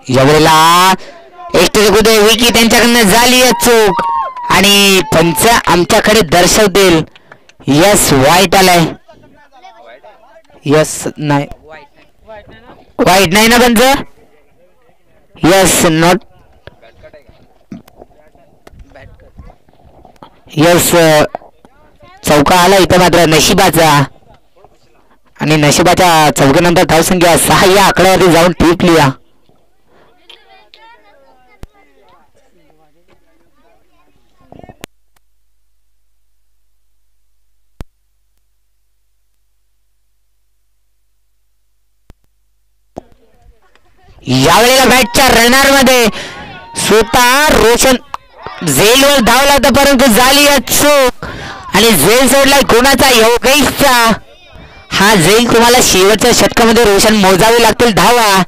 यावेळेला एष्टकुदे विकी त्यांच्याकडनं झाली चूक आणि पंच आमच्याकडे दर्शवतील. यस वाईट आलाय. यस नाही वाईट नाही ना पंच. Yes not. यस चौका आला इथं मात्र नशिबाचा आणि नशिबाच्या चौकीनंतर धावसंख्या 6 या आकड्यावरती जाऊन टिपली. यावेळेला बॅटच्या रनर मध्ये स्वतः रोशन झेलवर धावला होता परंतु झाली चूक आणि झेल सोडला कोणाचा योगेशचा. हा झेल तुम्हाला शेवटच्या षटकामध्ये रोशन मोजावे लागतील धावा.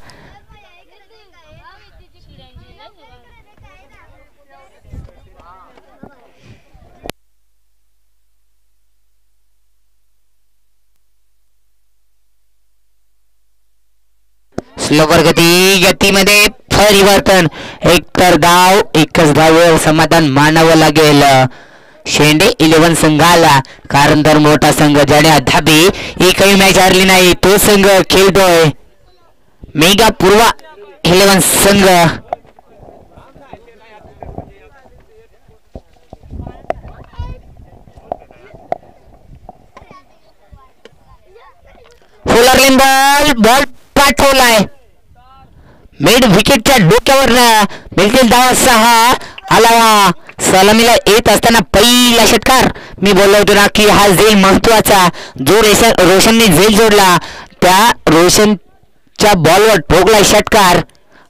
स्लोवर गतीमध्ये परिवर्तन. एकच धाव समाधान मानावं लागेल शेंडे 11 संघाला. कारण तर मोठा संघ ज्याने अद्यापही एकही मॅच हरली नाही तो संघ खेळतोय मेगा पूर्वा 11 संघ. फुलरलिन बॉल पाठवलाय मिड विकेटच्या डोक्यावर मिळतील धावा 6. आला सलामीला येत असताना पहिला षटकार. मी बोललो होतो ना की हा झेल महत्वाचा. जो रोशनने झेल जोडला त्या रोशनच्या बॉलवर ठोकला षटकार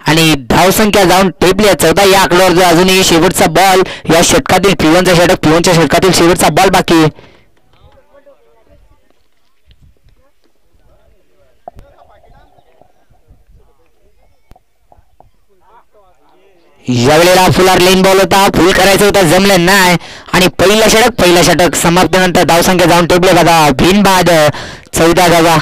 आणि धावसंख्या जाऊन टेपली 14 या आकड्यावर. अजूनही शेवटचा बॉल या षटकातील पिवनच्या षटकातील शेवटचा बॉल बाकी. यावेळेला फुलार लेन बॉल होता. फुल करायचं होतं जमलं नाही आणि पहिला षटक समाप्तीनंतर धावसंख्या जाऊन टेपले बघा बिनबाद 14 धावा.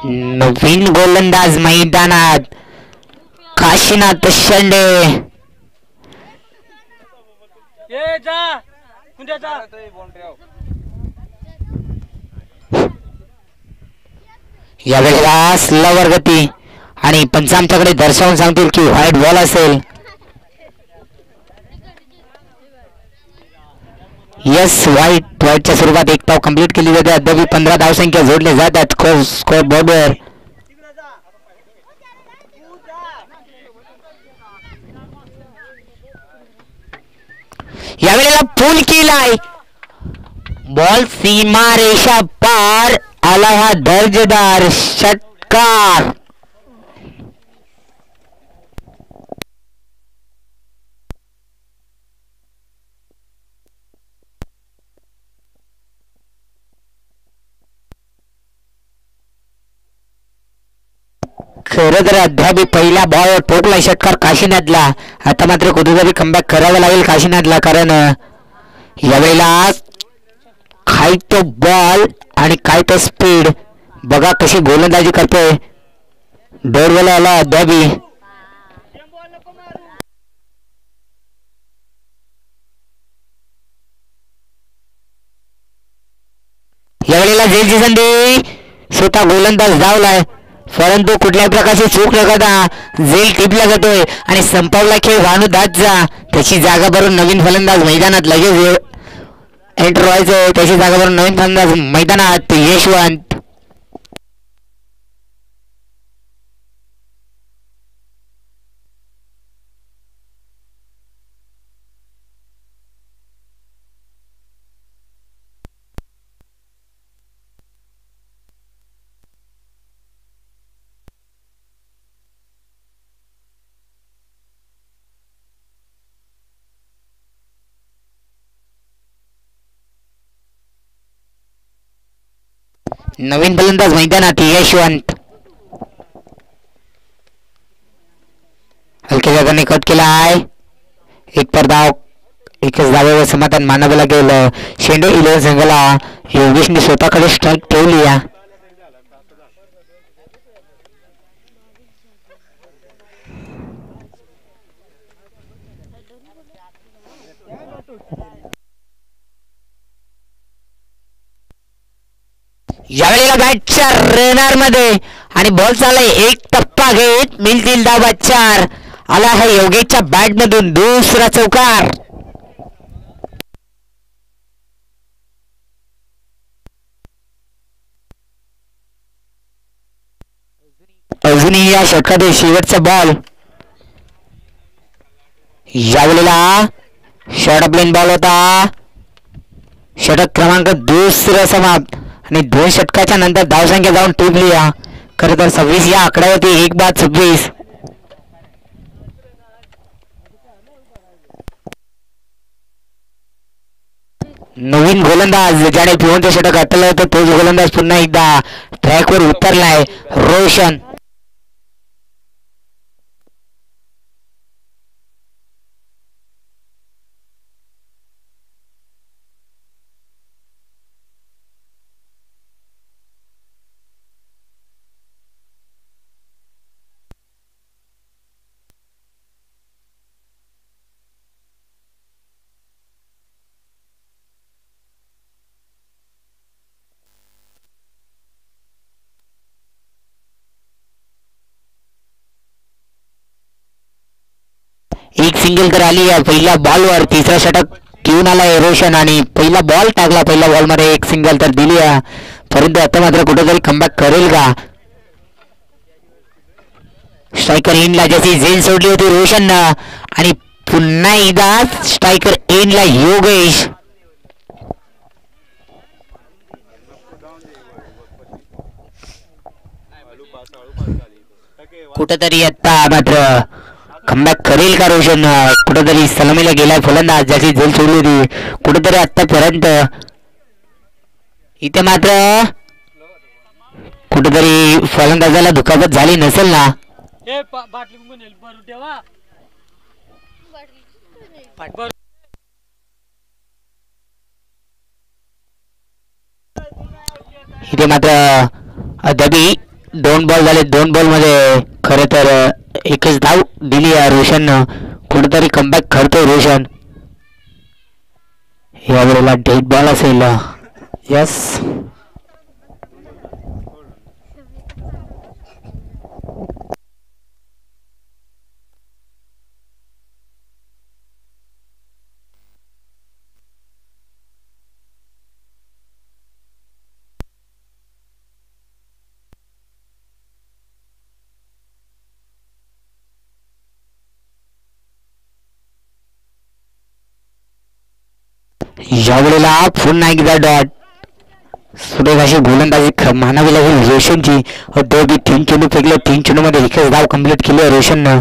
नवीन गोलंदाज मैदानात काशीनाथ शेंडे. यावेळेला स्लोवर गती आणि पंच आमच्याकडे दर्शवून सांगतील की व्हाईट बॉल असेल. यस व्हाईटच्या स्वरूपात एक धाव कंप्लीट केली जाते. अद्याप 15 धावसंख्या जोडले जातात स्कोर बोर्डवर. यावेळेला पूल केलाय बॉल सीमा रेषा पार आला. हा दर्जेदार षटकार. खरं तर अद्याप पहिल्या बॉलवर ठोकला षटकार काशीनाथला. आता मात्र कुठेतरी कमबॅक करावं लागेल काशीनाथला कारण यावेळेला काय तो बॉल आणि काय तो स्पीड बघा कशी गोलंदाजी करतोय. डोरवाला आला अद्याप. यावेळेला झेलची संधी. स्वतः गोलंदाज धावलाय परंतु कुठल्याही प्रकारची चूक न करता झेल टिपला जातोय आणि संपवला खेळ भानुदासचा. त्याची जागा भरून नवीन फलंदाज मैदानात लगेच एंटर व्हायचं. त्याची जागा भरून नवीन फलंदाज मैदानात यशवंत. नवीन फलंदाज मैदानात यशवंत. हलक्या जागाने कट केला आहे. एक पर धाव, एकच धावेवर समाधान मानावं लागेल. शेंडे 11 संघाला योगेशने स्वतःकडे स्ट्राईक ठेवली. यावेळेला बॅटच्या रेनर मध्ये आणि बॉल चाललाय. एक टप्पा घेत मिळतील धावा 4. आला आहे योगेशच्या बॅट मधून दुसरा चौकार. अजूनही या षटकातील शेवटचा बॉल. यावेळेला शॉर्ट प्लेन बॉल होता. षटक क्रमांक दुसरा समाप्त आणि 2 षटकाच्या नंतर धावसंख्या जाऊन टिपली. खरं तर 26 या आकड्यावरती 1 बाद 26. नवीन गोलंदाज ज्याने पिवळचं षटक हाताळलं होतं तोच गोलंदाज पुन्हा एकदा ट्रॅकवर उतरलाय. रोशन. एक सिंगल तर आली आहे पहिल्या बॉलवर. तिसरा षटक घेऊन आलाय रोशन आणि पहिला बॉल टाकला. पहिल्या बॉल मध्ये एक सिंगल तर दिली आहे, परंतु आता मात्र कुठेतरी कमबॅक करेल का? स्ट्रायकर एंडला जशी झेल सोडली होती रोशन आणि पुन्हा एकदा स्ट्रायकर एंडला योगेश. कुठेतरी आता मात्र कमबॅक करेल का रोशन? कुठेतरी सलामीला गेलाय फलंदाज ज्याची झेल सोडली होती. कुठेतरी आतापर्यंत इथे मात्र कुठेतरी फलंदाजाला दुखापत झाली नसेल ना? इथे मात्र अद्यापही 2 बॉल झाले. 2 बॉल मध्ये खरं तर एकच धाव दिली आहे रोशन. कुठेतरी कमबॅक करतोय रोशन. यावेळेला डेड बॉल असेल. यस, यावेळेला पुन्हा एकदा डॉट. सुरेख अशी गोलंदाजी मानावी लागेल रोशनची. 3 चेंडू फेकले. 3 चेंडू मध्ये एकच धाव कंप्लीट केली रोशननं.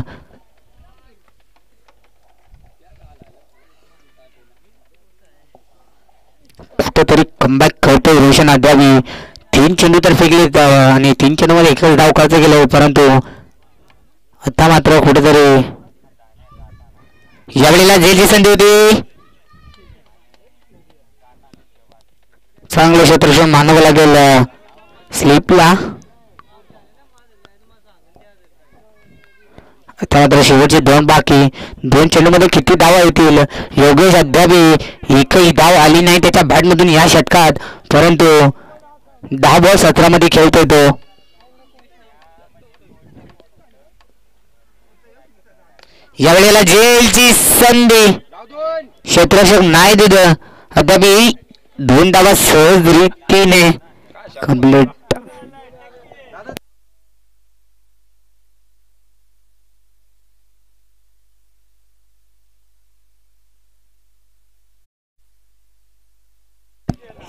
कुठेतरी कमबॅक करतोय रोशन. अद्यापही 3 चेंडू तर फेकले आणि 3 चेंडू मध्ये एकच धाव खर्च केले, परंतु आता मात्र कुठेतरी यावेळेला झेलची संधी होती. चांगलं क्षेत्रक्षण मानावं लागेल स्लिपला. आता मात्र शेवटचे 2 बाकी. 2 चेंडूमध्ये किती धावा येतील? योगेश अद्याप एकही धाव आली नाही त्याच्या बॅटमधून या षटकात, परंतु 10 बॉल 17 मध्ये खेळतोय तो. यावेळेला जेलची संधी. क्षेत्रक्षण नाही दिलं. अद्यापही 2 धावा सहज रीतीने कंप्लीट.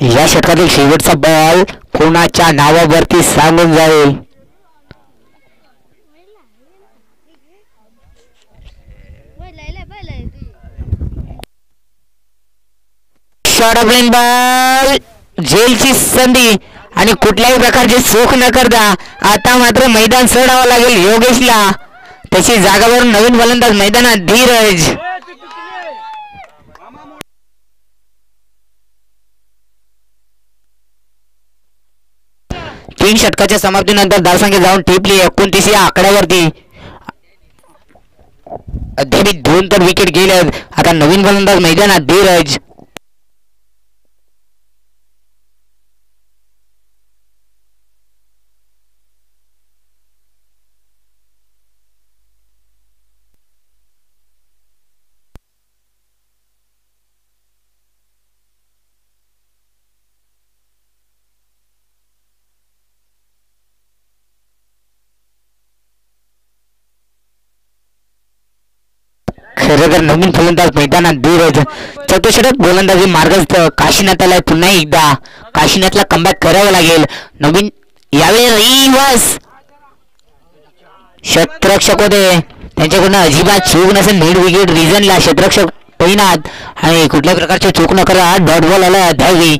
या षटकातील शेवटचा बॉल कोणाच्या नावावरती सांगून जाईल? Short of line ball. जेलची संधी आणि कुठल्याही प्रकारची चूक न करता आता मात्र मैदान सोडावं लागेल योगेशला. त्याची जागावरून नवीन फलंदाज मैदानात धीरज. तीन षटकाच्या समाप्तीनंतर धावसंख्या जाऊन टिपली 29 या आकड्यावरती. अद्याप 2 तर विकेट गेल्यात. आता नवीन फलंदाज मैदानात धीरज. खरं तर नवीन फलंदाज मैदानात धीरज. चौथ्या षटक गोलंदाजी मार्गस्थ काशीनाथाला पुन्हा एकदा काशीनाथला कमबॅक करावं लागेल. नवीन यावेळी रिवर्स क्षेत्ररक्षक होते त्यांच्याकडून अजिबात चूक नसेल. मिड विकेट रिजनला क्षेत्ररक्षक तैनात आणि कुठल्या प्रकारची चूक न करा डॉट बॉल आला 10वी.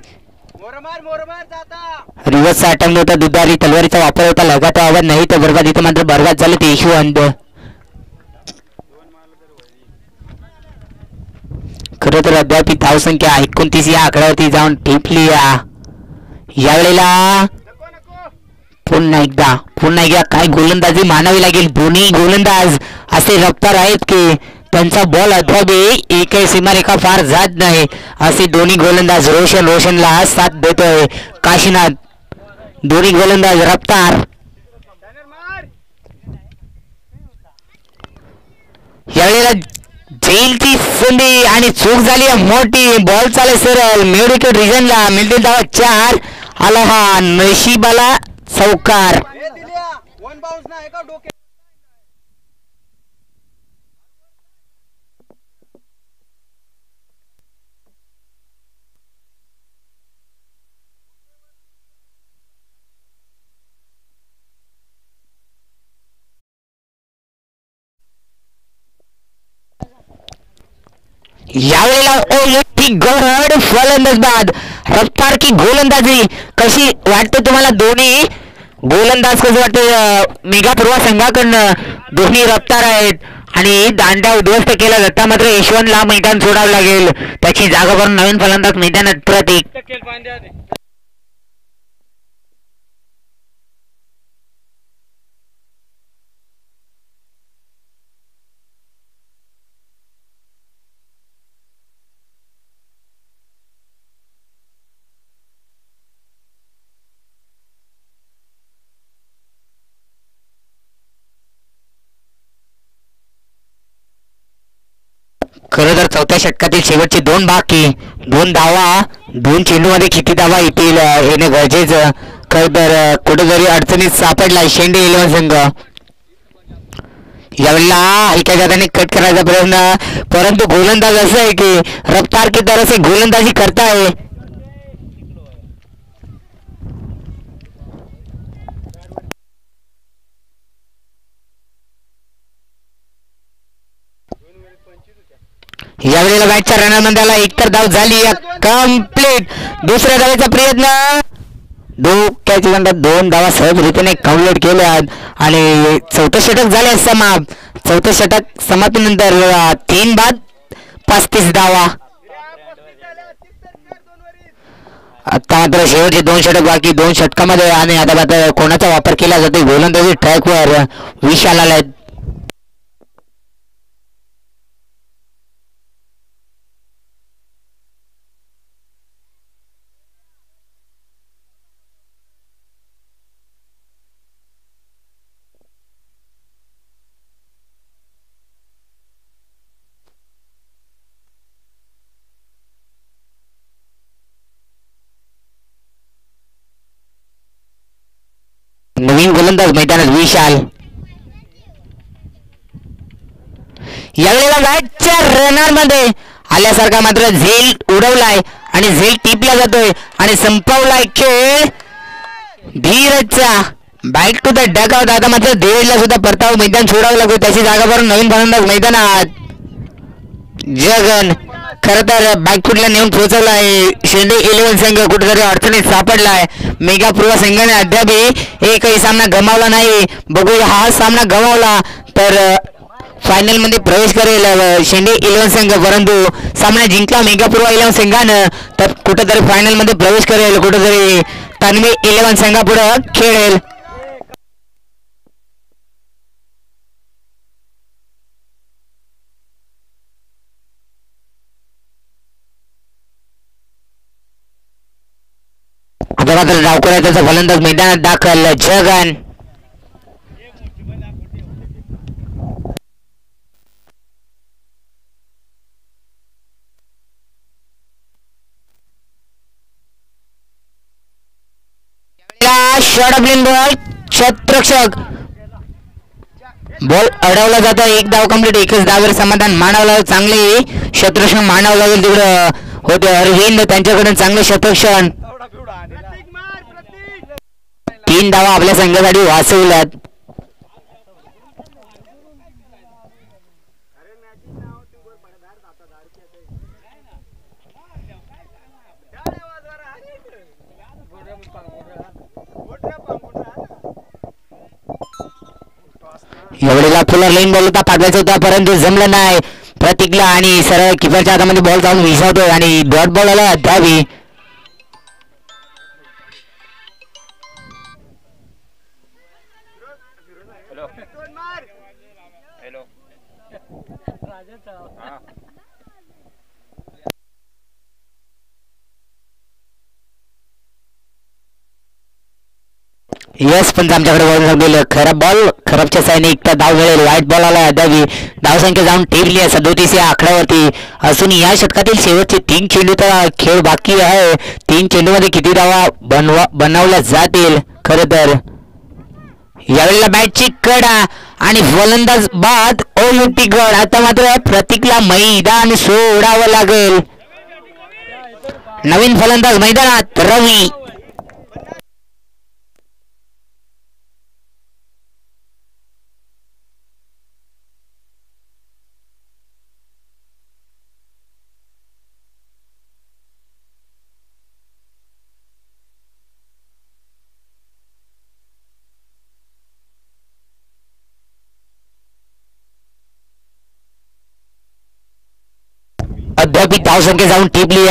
रिव्हर्सचा अटॅम्प्ट होता. दुधारी तलवारीचा वापर होता. लगाता आवाज नाही तर बरबाद. इथे मात्र बरबाद झाले ते यशवंत. खरं तर अद्याप धावसंख्या 29 या आकड्यावरती जाऊन टिपली. यावेळेला पुन्हा एकदा काय गोलंदाजी मानावी लागेल. दोन्ही गोलंदाज असे रफ्तार आहेत की त्यांचा बॉल अद्याप एकही सीमारेखा फार जात नाही. असे दोन्ही गोलंदाज रोशनला साथ देतोय काशीनाथ. दोन्ही गोलंदाज रफ्तार. यावेळेला झेलची संधी आणि चूक झाली मोठी. बॉल चाले सरळ मिड विकेट रिजनला. मिळतील धावा 4. आला हा नशिबाला चौकार. यावेळेला गड फलंदाज बाद. रफ्तार की गोलंदाजी कशी वाटते तुम्हाला? दोन्ही गोलंदाज कसे वाटते? मेगा पूर्वा संघाकडनं दोन्ही रफ्तार आहेत आणि दांड्या उद्ध्वस्त केला जाता मात्र यशवंतला मैदान सोडावं लागेल. त्याची जागा करून नवीन फलंदाज मैदानात प्रतीक. खरं तर चौथ्या षटकातील शेवटचे 2 बाकी 2 धावा 2 चेंडूमध्ये किती धावा येतील येणे गरजेचं. खरं तर कुठेतरी अडचणीत सापडला शेंडे 11 संघ. यावेळेला एका जागाने कट करायचा प्रयत्न परंतु गोलंदाज असं आहे की रफ्तार की तरह से गोलंदाजी करताय. यावेळेला बॅटच्या रनमध्ये एकतर धाव झाली कंप्लीट. दुसऱ्या धावेचा प्रयत्न धोक्याची म्हणतात 2 धावा सहज रीतीने कंप्लीट केल्या आणि चौथं षटक झाले समाप्त. चौथं षटक समाप्तीनंतर 3 बाद 35 धावा. आता मात्र शेवटचे 2 षटक बाकी 2 षटकामध्ये आणि आता कोणाचा वापर केला जातो? गोलंदाजी ट्रॅकवर विशाल आलाय. नवीन गोलंदाज मैदानात विशाल. यावेळेला बॅटच्या रनरमध्ये आल्यासारखा मात्र झेल उडवलाय आणि झेल टिपला जातोय आणि संपवलाय खेळ. धीरजचा back to the dugout. आता मात्र धीरजला सुद्धा परताव मैदान सोडावं लागतो. त्याची जागा भरून नवीन फलंदाज मैदानात जगन. खरं तर बॅकफुटला नेऊन पोहोचवला आहे. शेंडे 11 संघ कुठेतरी अडचणीत सापडला आहे. मेगा पूर्व संघाने अद्यापही एकही सामना गमावला नाही. बघूया हा सामना गमावला तर फायनलमध्ये प्रवेश करेल शेंडे 11 संघ, परंतु सामना जिंकला मेगा पूर्व 11 संघानं तर कुठेतरी फायनलमध्ये प्रवेश करेल. कुठेतरी तन्वी 11 संघापुढे खेळेल. आता मात्र डावकर त्याचा फलंदाज मैदानात दाखल जगन. शॉर्ट ब्लिंग बॉल क्षेत्ररक्षक बॉल अडवला जातो. एक धाव कंप्लीट, एकच धावेवर समाधान मानावं लागेल. चांगले क्षेत्ररक्षण मानावं लागेल. तिकडं होते अरविंद, त्यांच्याकडून चांगले क्षेत्ररक्षण. 3 धावा आपल्या संघासाठी वाचवल्यात. एवढेला फुलर लाईन बॉल होता, पाठवायचा होता परंतु जमलं नाही प्रतीकला आणि सरळ किपरच्या हातामध्ये बॉल जाऊन विसावतोय आणि डॉट बॉल आला द्यावी. यस पण आमच्याकडे बॉल लागलेलं खराब बॉल, खराबच्या साईने एकटा धाव मिळेल. व्हाईट बॉल आला द्यावी. धावसंख्या जाऊन टेबली आहे 37 या आकड्यावरती असून या षटकातील शेवटचे 3 चेंडूचा खेळ बाकी आहे. 3 चेंडूमध्ये किती धावा बनवल्या जातील. खरं तर यावेळेला बॅटची कडा आणि फलंदाज बाद ऑलिम्पिक गड. आता मात्र प्रतीकला मैदान सोडावं लागेल. नवीन फलंदाज मैदानात रवी. अद्याप धावसंख्या जाऊन टिपली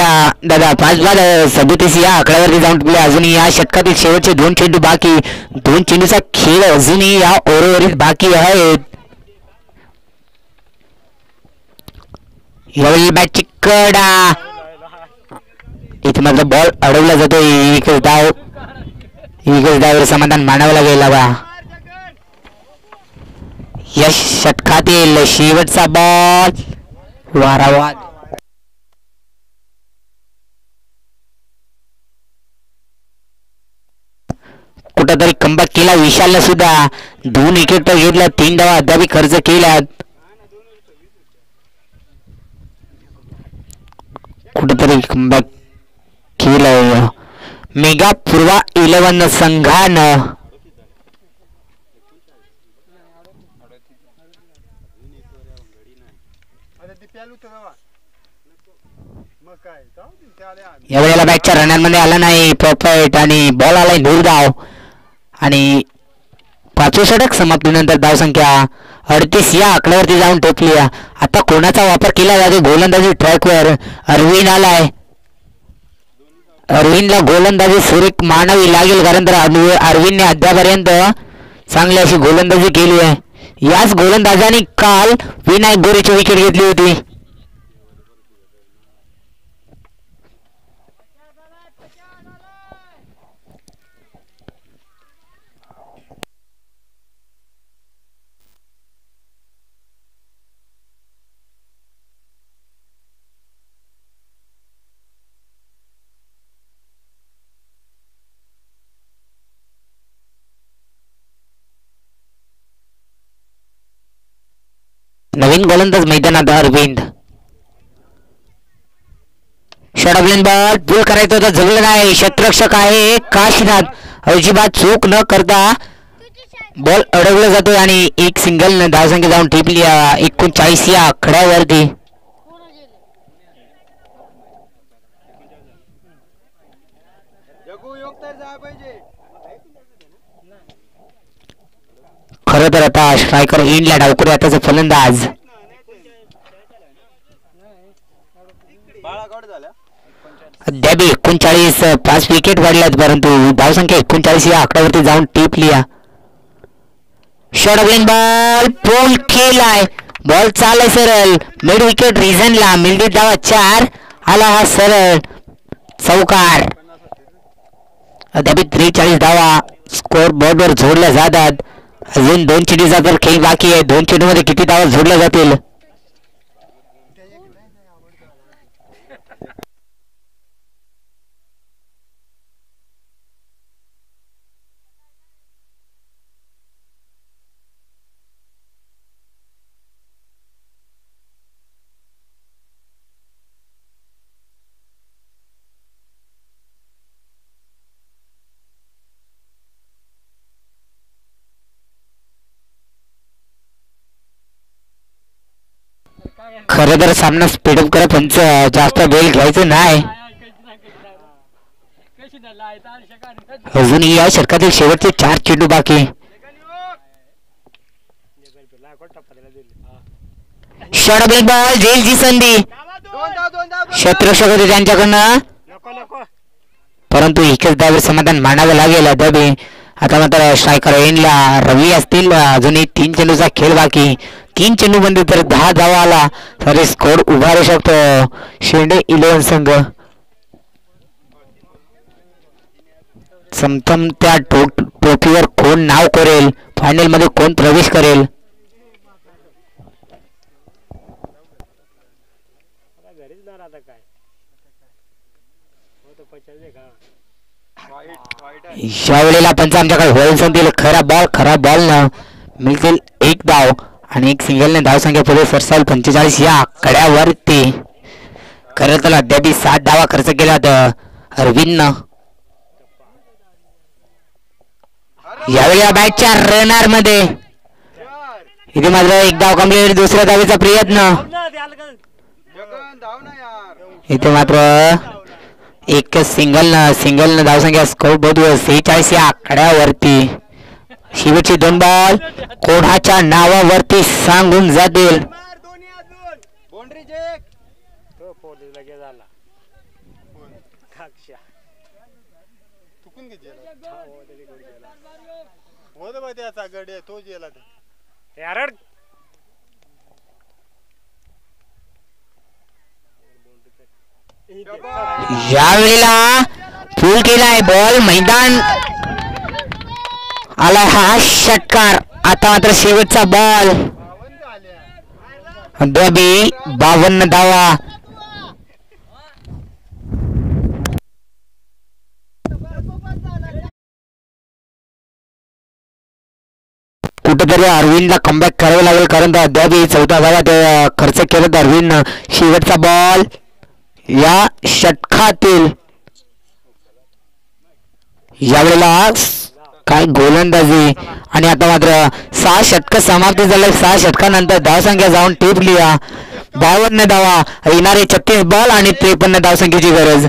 दादा 5-37 या आकड्यावरती जाऊन टिपली. अजूनही या षटकातील शेवटचे 2 चेंडू बाकी. 2 चेंडूचा खेळ अजूनही या ओव्हरवरील बाकी आहेत. यावेळी बॅटची कडा, इथे मात्र बॉल अडवला जातो. एकच धावावर समाधान मानावं लागेल. या षटकातील शेवटचा बॉल वारावार. कुठंतरी कमबॅक केला विशालने सुद्धा. 2 विकेट तर घेतला, 3 धावा अद्याप खर्च केल्यात. कुठंतरी कमबॅक केलं मेगा पूर्व 11 संघानं. यावेळेला बॅटच्या रनरमध्ये आला नाही प्रॉफिट आणि बॉल आलाय दूरधाव आणि 5वें षटक समाप्तीनंतर धावसंख्या 38 या आकड्यावरती जाऊन टोपली. आता कोणाचा वापर केला जातो गोलंदाजी ट्रॅकवर. अरविंद आलाय. अरविंदला गोलंदाजी सुरेख मानावी लागेल कारण तर अरविंदने अद्यापर्यंत चांगली अशी गोलंदाजी केली आहे. याच गोलंदाजाने काल विनायक गोरेची विकेट घेतली होती. नवीन गोलंदाज मैदानात अरविंद. षडब्लिन बॉल पूल करायचं होतं, जमलं नाही. क्षेत्ररक्षक आहे काशीनाथ, अजिबात चूक न करता बॉल अडवला जातो आणि एक सिंगल धावसंख्या जाऊन टिपली 39 या आकड्यावरती. खरं तर आता स्ट्रायकर इंडला डावकरी आताचा फलंदाज अद्याप 39 5 विकेट वाढल्यात परंतु धावसंख्या 39 या आकड्यावरती जाऊन टिपली. शॉर्ट बॉल पोल केलाय. बॉल चालय सरळ मिड विकेट रिझनला मिळते धावा 4. आला हा सरळ चौकार. अद्याप 43 धावा स्कोर बोर्डवर जोडल्या जातात. अजून 2 चेंडूचा तर खेळ बाकी आहे. 2 चेंडूमध्ये किती धावा जोडल्या जातील. खरं तर सामना स्पीडअप करा पण जास्त वेळ घ्यायचं नाही. अजून या षटकातील शेवटचे 4 चेंडू बाकी. शॉर्ट ब्रेक बॉल जेलची संधी क्षेत्ररक्षक होते त्यांच्याकडनं परंतु एकच धावेवर समाधान मानावं लागेल. अद्याप आता मात्र स्ट्रायकर एंडला रवी असतील. अजूनही 3 चेंडूचा खेळ बाकी. 3 चेंडू मध्ये तर 10 धावा आला तरी स्कोर उभारू शकतो शेंडे 11 संघ. समतम त्या ट्रॉफीवर कोण नाव करेल. फायनल मध्ये कोण प्रवेश करेल. यावेळेला पंच आमच्याकडे होईल सांगतील. खरा बॉल न मिळतील 1 धाव आणि 1 सिंगलने धावसंख्या पुढे सरसाल 45 या आकड्यावरती. खरं तर अद्याप 7 धावा खर्च केला अरविंदनं. यावेळी बॅटच्या रनर मध्ये इथे मात्र 1 धाव कंप्लीट. दुसऱ्या धावेचा प्रयत्न. इथे मात्र एक सिंगल धावसंख्या स्कोर बहुत 46 या आकड्यावरती. शेवटचे 2 बॉल कोणाच्या नावावरती सांगून जातील. यावेळेला फुल केलाय बॉल मैदान आला हा षटकार. आता मात्र शेवटचा बॉल. अद्याप 52 धावा. कुठेतरी अरविंदला कमबॅक करावं लागेल कारण अद्याप 14 धावा खर्च केलं अरविंदनं. शेवटचा बॉल या षटकातील. यावेळेला काय गोलंदाजी आणि आता मात्र 6 षटक समाप्ती झाले. 6 षटकानंतर धावसंख्या जाऊन टिपली 52 धावा. येणारे 36 बॉल आणि 53 धावसंख्येची गरज.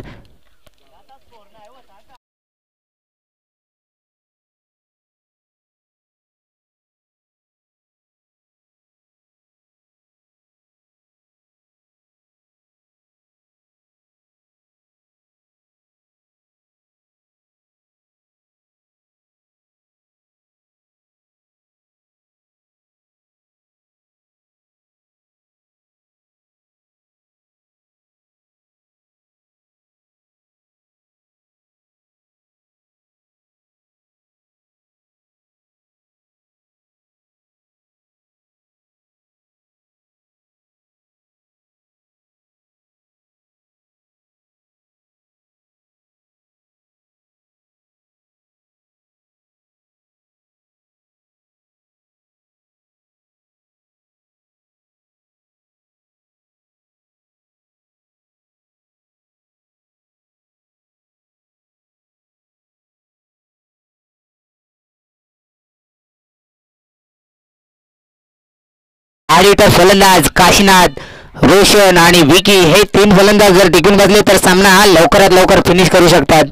आडीतर फलंदाज काशीनाथ, रोशन आणि विकी हे 3 फलंदाज जर टिकून बसले तर सामना लवकरात लवकर फिनिश करू शकतात.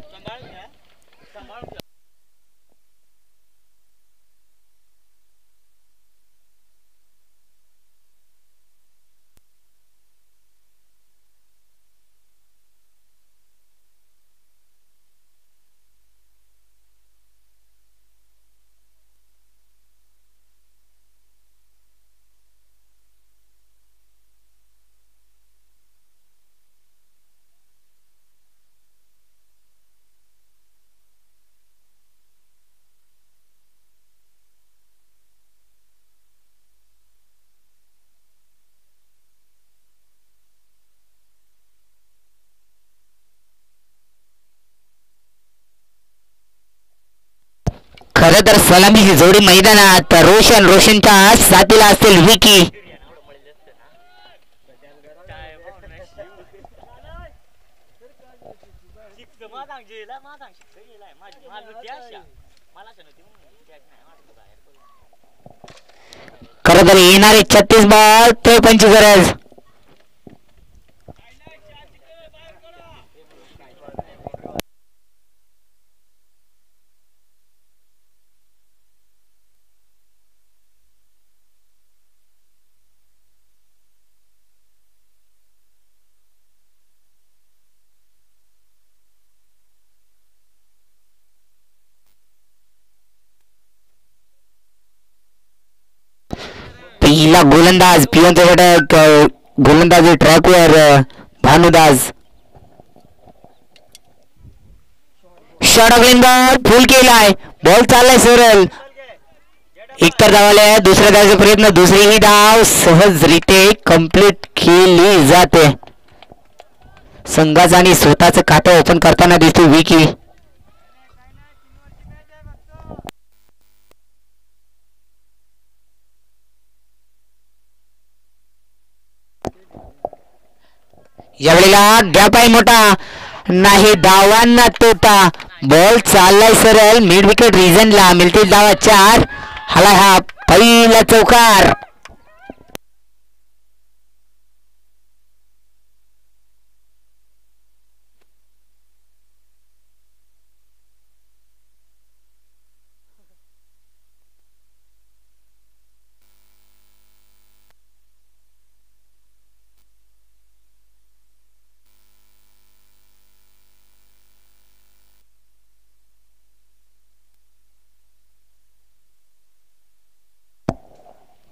खरं तर सलामीची जोडी मैदानात रोशनच्या साथीला असतील विकी. खरं तर येणारे 36 बॉल 53 गरज. पहिला गोलंदाज पिओनचा षटक. गोलंदाजी ट्रॅकवर भानुदास. षटक बॉल फुल केलाय. बॉल चाललाय सरळ. एकतर धावाले. दुसऱ्या धावाचा प्रयत्न. दुसरी ही धाव सहजरिते कंप्लीट केली जाते. संघाचं आणि स्वतःचं खातं ओपन करताना दिसतो विकी. यावेळेला गॅप आहे मोठा. नाही धावांना तोटा. बॉल चाललाय सरळ मिड विकेट रिजनला. मिळतील धावा 4. हाला हा पहिला चौकार.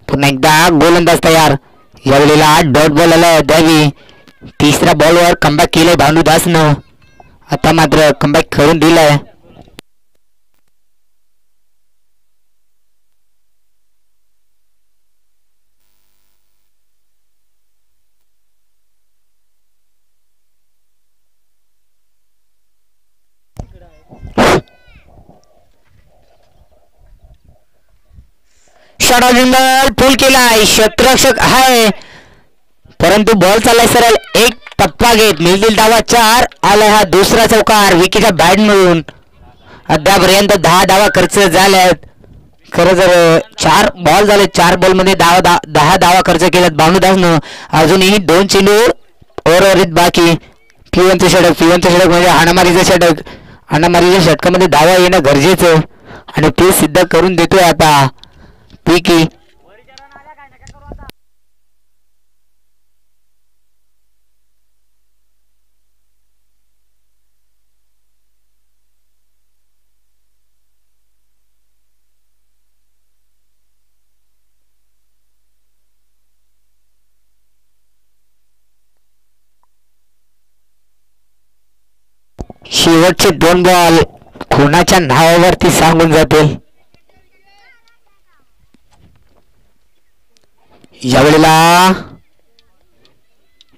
पुन्हा एकदा गोलंदाज तयार. यावेळेला डॉट बॉल आला द्यावी. तिसऱ्या बॉलवर कमबॅक केलंय भानुदासनं. आता मात्र कमबॅक करून दिलाय. बॉल फुल केलाय. क्षेत्ररक्षक आहे परंतु बॉल चाललाय सरळ. एक टप्पा घेत मिळतील धावा 4. आला हा दुसरा चौकार विकीच्या बॅट मिळून. अद्यापर्यंत 10 धावा खर्च झाल्यात. खरं जर 4 बॉल झाले. 4 बॉल मध्ये 10 धावा खर्च केल्यात भानुदासनं. अजूनही 2 चेंडू ओव्हरवरीत बाकी. पिवनचं षटक म्हणजे हाणामारीचं षटक. हाणामारीच्या षटकामध्ये धावा येणं गरजेचं आणि ते सिद्ध करून देतोय आता विकी. शेवटचे 2 बॉल कोणाच्या नावावरती सांगून जातील. यावेळेला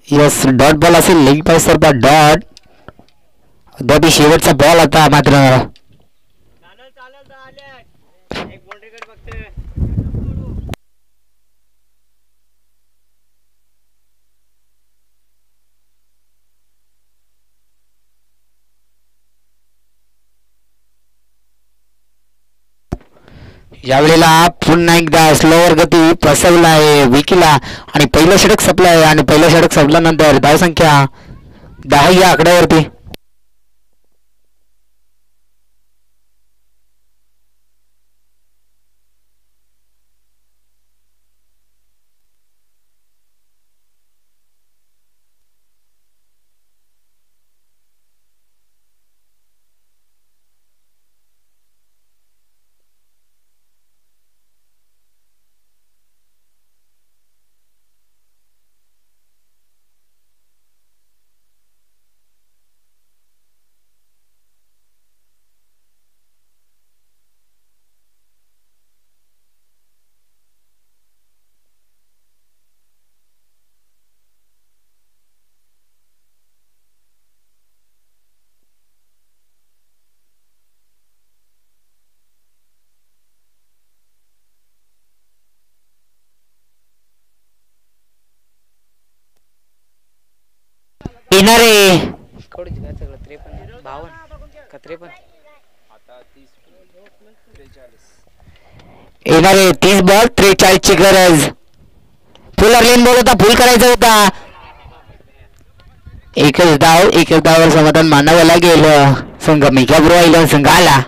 यस डॉट बॉल असेल. लेग पास डॉट. अद्याप शेवटचा बॉल आता मात्र. यावेळेला पुन्हा एकदा स्लोवर गती फसवला आहे विकीला आणि पहिलं षटक संपलं आहे. आणि पहिलं षटक संपल्यानंतर धावसंख्या 10 या आकड्यावरती. येणारे येणारे 30 बॉल 43 ची गरज. फुल अर्लिन बॉल होता, फुल करायचा होता. एकच डावावर समाधान मानावं लागेल. संघ मिकाब्रो आयलंड संघ आला.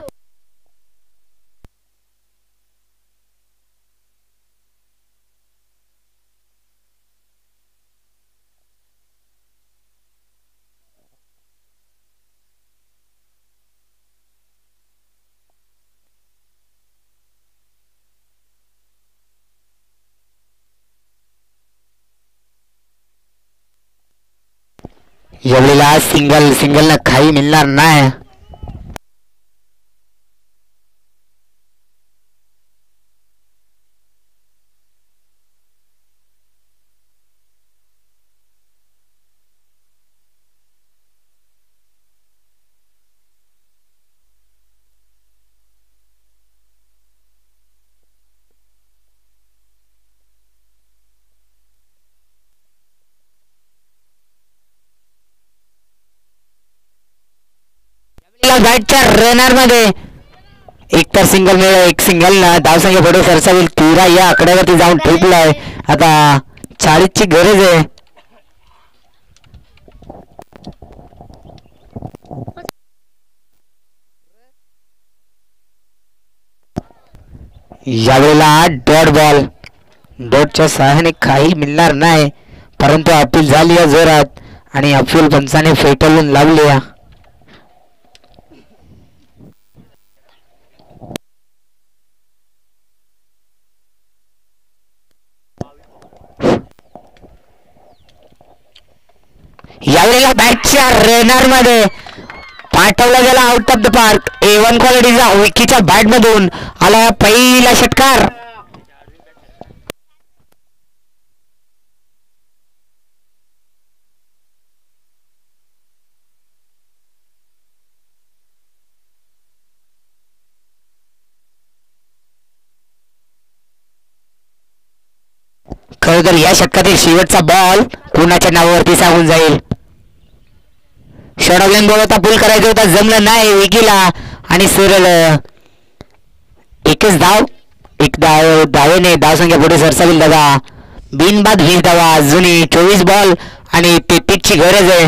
यावेळेला सिंगल ना खाई मिळणार नाही. बॅटच्या रनर मध्ये एक तर सिंगल मिळेल, एक सिंगल ना धावसंख्या पुढे सरसावेल. 13 या आकड्यावरती जाऊन ठेपलाय. आता 40 ची गरज आहे. यावेळेला डॉटच्या सहाय्याने काही मिळणार नाही, परंतु अपील झाली या जोरात आणि अपील पंचाने फेटाळून लावली. यावेळेला बॅटच्या रनर मध्ये पाठवला गेला out of the park. A1 क्वालिटीचा विकीच्या बॅट मधून आला पहिला षटकार. खरं तर या षटकातील शेवटचा बॉल कुणाच्या नावावरती सांगून जाईल. शॉर्ट बॉल होता, पुल करायचा होता, जमलं नाही विकीला आणि सरळ एकच धावेने धावसंख्या पुढे सरसावेल. दादा बिनबाद 20 धावा, जुनी 24 बॉल आणि 33 ची गरज आहे.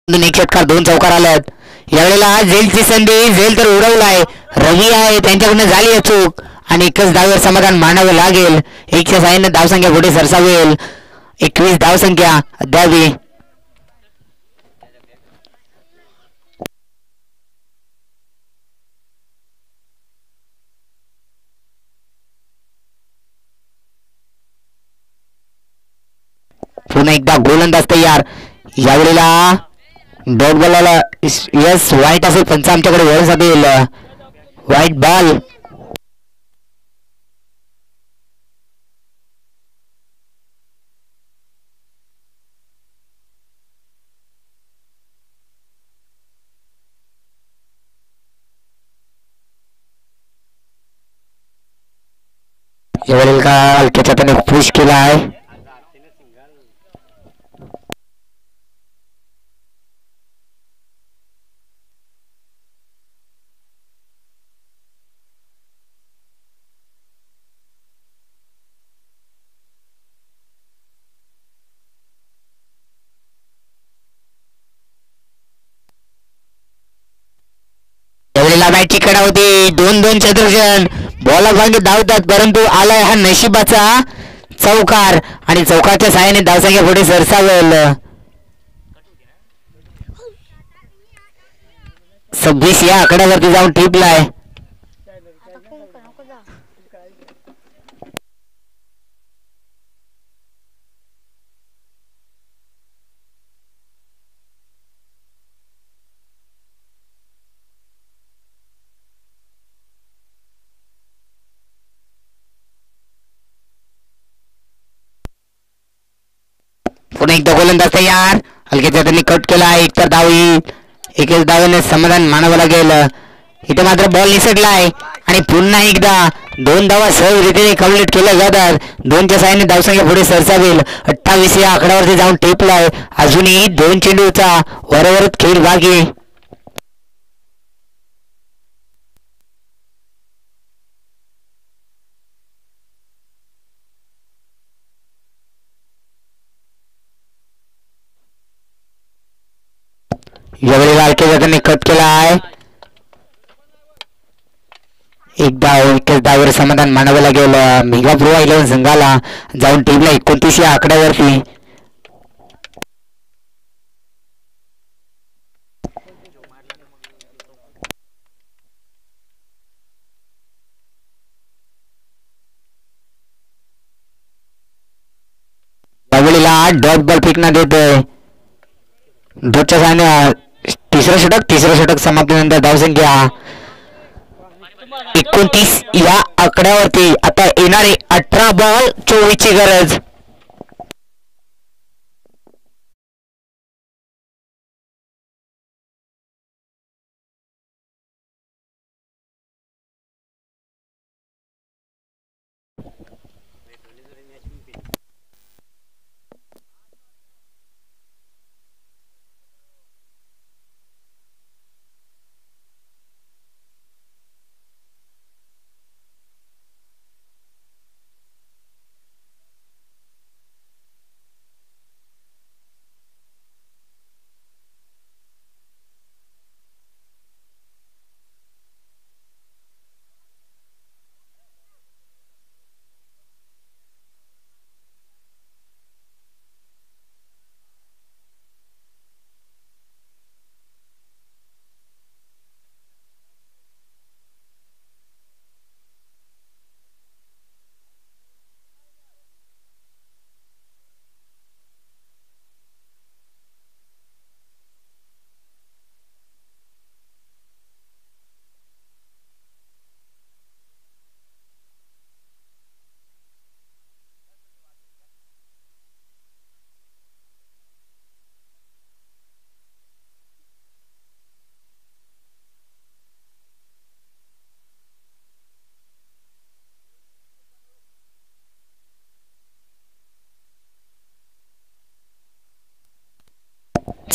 एक षटकार 2 चौकार आल्यात. यावेळेला झेलची संधी, झेल तर उडवलाय. रवी आहे त्यांच्याकडनं झाली अचूक आणि एकच धावेवर समाधान मानावं लागेल. 1च्या साहाय्याने धावसंख्या पुढे सरसावेल. 21 धावसंख्या द्यावी. पुन्हा एकदा गोलंदाज तयार. यावेळेला डॉट बॉलला यस वाईट असेल, पंच आमच्याकडे वळून जातील. White ball. यावेळेला का हलक्याच्या त्याने पुश केला आहे. मॅचची कडा होती. 2-2 क्षेत्ररक्षण बॉला भांगे धावतात, परंतु आलाय हा नशिबाचा चौकार आणि चौकारच्या साहाय्याने धावसंख्या पुढे सरसावेल. 26 या आकड्यावरती जाऊन टिपलाय. पुन्हा एकदा गोलंदाज तयार. हलक्याच्या त्यांनी कट केला आहे. एकतर धाव येईल. एकच धावेने समाधान मानावं लागेल. इथे मात्र बॉल निसटलाय आणि पुन्हा एकदा 2 धावा सहजरीतीने कंप्लीट केल्या जातात. 2च्या साहाय्याने धावसंख्या पुढे सरसावेल. 28 या आकड्यावरती जाऊन टेपलाय. अजूनही 2 चेंडूचा वरवरच खेळ बाकी. यावेळी हलक्याच्या त्यांनी कट केला आहे. एक धाव एकच धावेवर समाधान मानावं लागेल. मेगा प्रो 11 संघाला जाऊन टीमला 29 या आकड्यावरती. यावेळेला डॉट बॉल फेकण्यात येतोय. डॉटच्या साहाय्याने तिसरं षटक समाप्तीनंतर धावसंख्या 29 या आकड्यावरती. आता येणारे 18 बॉल 24 ची गरज.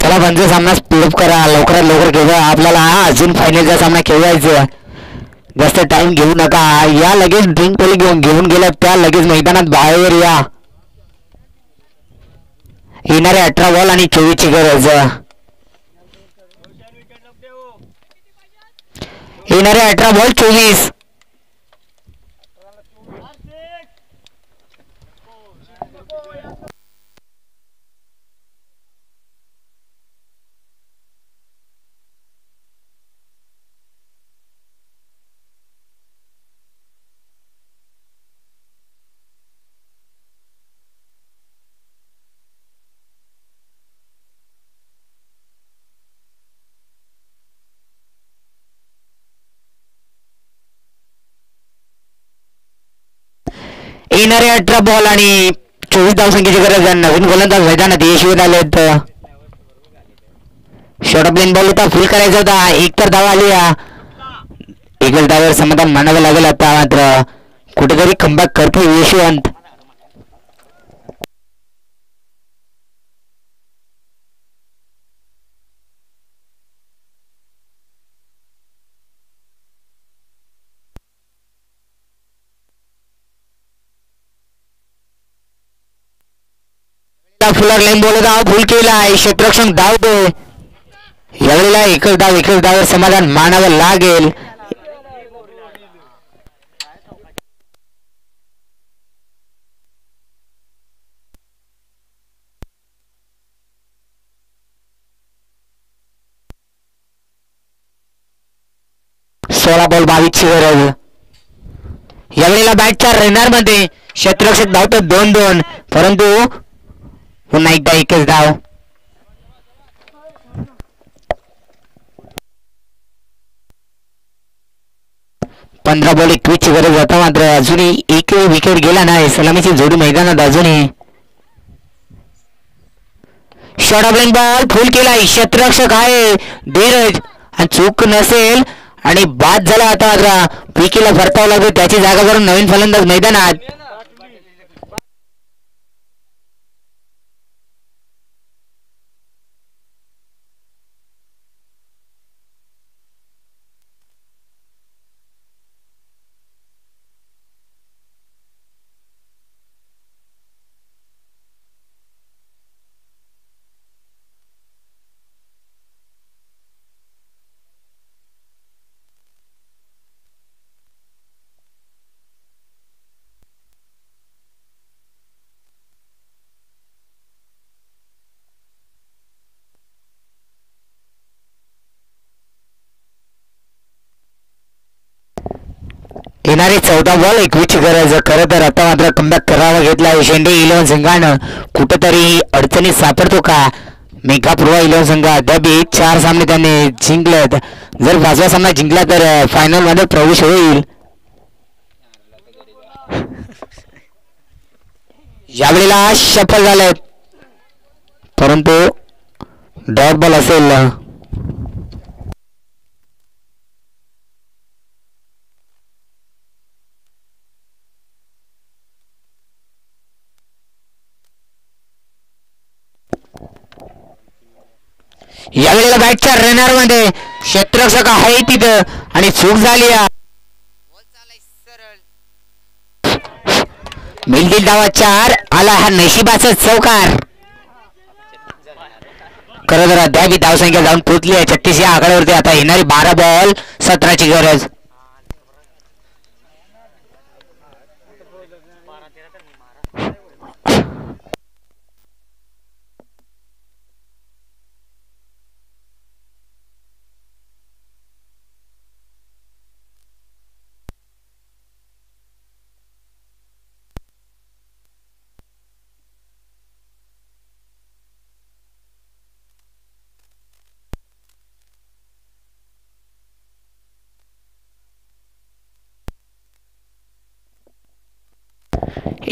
चला पंच सामना स्पीडअप करा. लवकरात लवकर खेळा. आपल्याला अजून फायनलचा सामना खेळवायचा. जास्त टाइम घेऊ नका. या लगेच ड्रिंक पहिले घेऊन गेल्या त्या लगेच मैदानात बाहेर या. येणारे 18 बॉल आणि 24 ची गरज. येणारे 18 बॉल 24. येणारे 18 बॉल आणि 24 धावसंख्येची गरज. नवीन गोलंदाज मैदानात यशस्वी आलेत. शॉर्ट प्लेन बॉल होता. फुल करायचा होता. एक तर धाव आली. एकच धावावर समाधान मानावं लागेल. आता मात्र कुठेतरी कमबॅक करतो यशवंत. फुलर लाईन बॉल धाव फुल केला आहे. क्षेत्ररक्षण धावतोय. यावेळेला एकच धावावर समाधान मानावं लागेल. 16 बॉल 22 ची गरज. यावेळेला बॅटच्या रनर मध्ये क्षेत्ररक्षक धावतो 2-2, परंतु पुन्हा एकदा एकच धाव. 15 बॉल 21 ची गरज. आता मात्र अजूनही एक विकेट गेला नाही. सलामीची जोडी मैदानात अजूनही. Short of line ball full केलाय. क्षेत्ररक्षक आहे धीरज आणि चूक नसेल आणि बाद झाला. आता मात्र विकेटला परतावं लागतो. त्याची जागा करून नवीन फलंदाज मैदानात. येणारे 14 बॉल 21 ची गरज. खरं तर आता मात्र कमबॅक करावा घेतला शेंडे 11 संघानं. कुठंतरी अडचणीत सापडतो का मेघापूर्वा 11 संघ. अद्यापही 4 सामने त्यांनी जिंकलेत. जर 5वा सामना जिंकला तर फायनल मध्ये प्रवेश होईल. यावेळेला सफल झाले, परंतु डॉट बॉल असेल. यावेळेला बॅटच्या रनर मध्ये क्षेत्ररक्षक आहे तिथं आणि चूक झाली. मिळतील धावा 4. आला हा नशिबाचा चौकार. खरं तर अद्याप धावसंख्या जाऊन पोहोचली आहे 36 या आकड्यावरती. आता येणारी 12 बॉल 17 ची गरज.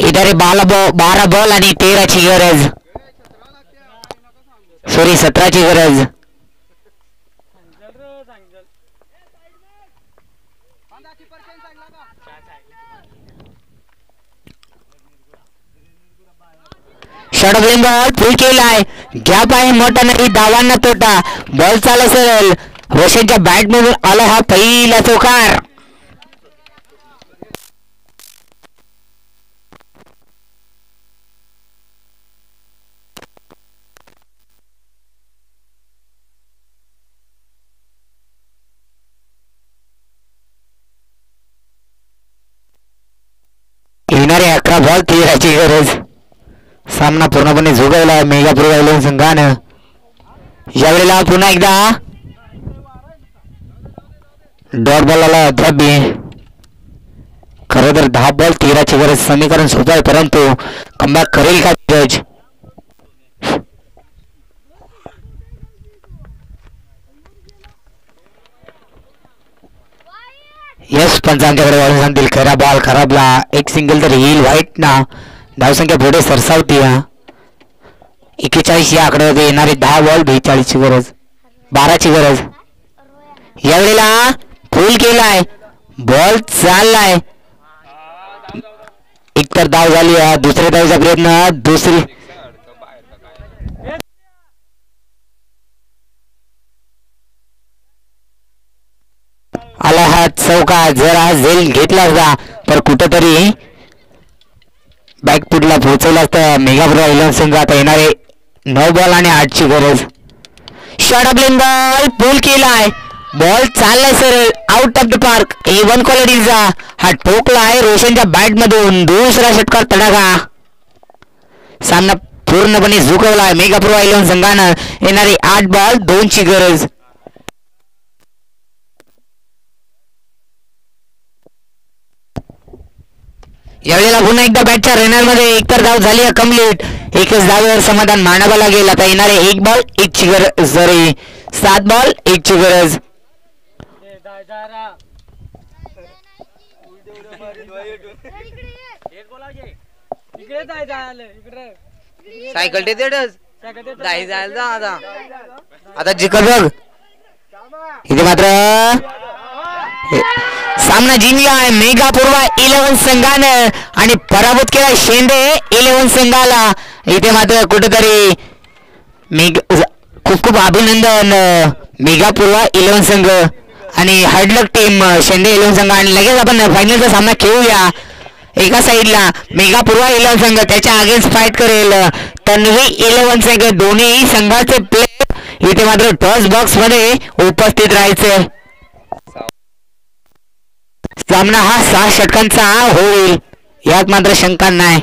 इधर 12 बॉल आणि 13 ची गरज. सॉरी 17 ची गरज. Short of line ball full केलाय. गॅप आहे मोठा नाही. धावांना तोटा. बॉल चाल असेल. रोशनच्या बॅट मधून आला हा पहिला चौकार. येणारे 11 बॉल 13 ची गरज. सामना पूर्णपणे झुगावला मेघापूर्वा 11 संघानं. यावेळेला पुन्हा एकदा डॉट बॉल आला. अद्याप खरं तर 10 बॉल 13 ची गरज. समीकरण सोपं आहे, परंतु कमबॅक करेल का जज. यस पंचांच्याकडे वाढून सांगतील. खरा बॉल खराबला. एक सिंगल तर येईल व्हाईट ना. धावसंख्या पुढे सरसावती. 41 या आकड्यामध्ये येणारे 10 बॉल 42 ची गरज. 12 ची गरज. यावेळेला फुल केलाय. बॉल चाललाय. एकतर धाव झाली. दुसऱ्या धावचा प्रयत्न. दुसरी आला हा चौका. जर हा झेल घेतला असता तर कुठंतरी बॅकफुटला पोहोचवला असता मेघापूर्वा 11 संघ. आता येणारे 9 बॉल आणि 8 ची गरज. Short of line ball full केलाय. बॉल चाललाय sir out of the park. A1 क्वालिटीचा हा ठोकला आहे रोशनच्या बॅट मधून. दुसरा षटकार तडाखा. सामना पूर्णपणे झुकवलाय मेघापूर्वा 11 संघानं. येणारे 8 बॉल 2 ची गरज. यावेळेला पुन्हा एकदा बॅटच्या रनरमध्ये एकतर धाव झाली आहे कंप्लीट. एकच धावेवर समाधान मानावं लागेल. आता येणारे 1 बॉल 1 ची गरज. सॉरी 7 बॉल 1 ची गरज. सायकल आता जिकर बघ इथे मात्र सामना जिंकला आहे मेगा पूर्वा 11 संघानं आणि पराभूत केला शेंदे 11 संघाला. इथे मात्र कुठेतरी खूप खूप अभिनंदन मेगा पूर्वा 11 संघ आणि हार्डलक टीम शेंदे 11 संघ. आणि लगेच आपण फायनलचा सामना खेळूया. एका साईडला मेगा पूर्वा 11 संघ त्याच्या अगेन्स्ट फाईट करेल तन्वी 11 संघ. दोन्ही संघाचे प्लेयर इथे मात्र टॉस बॉक्स मध्ये उपस्थित राहायचे. सामना हा 6 षटकांचा होईल यात मात्र शंका नाही.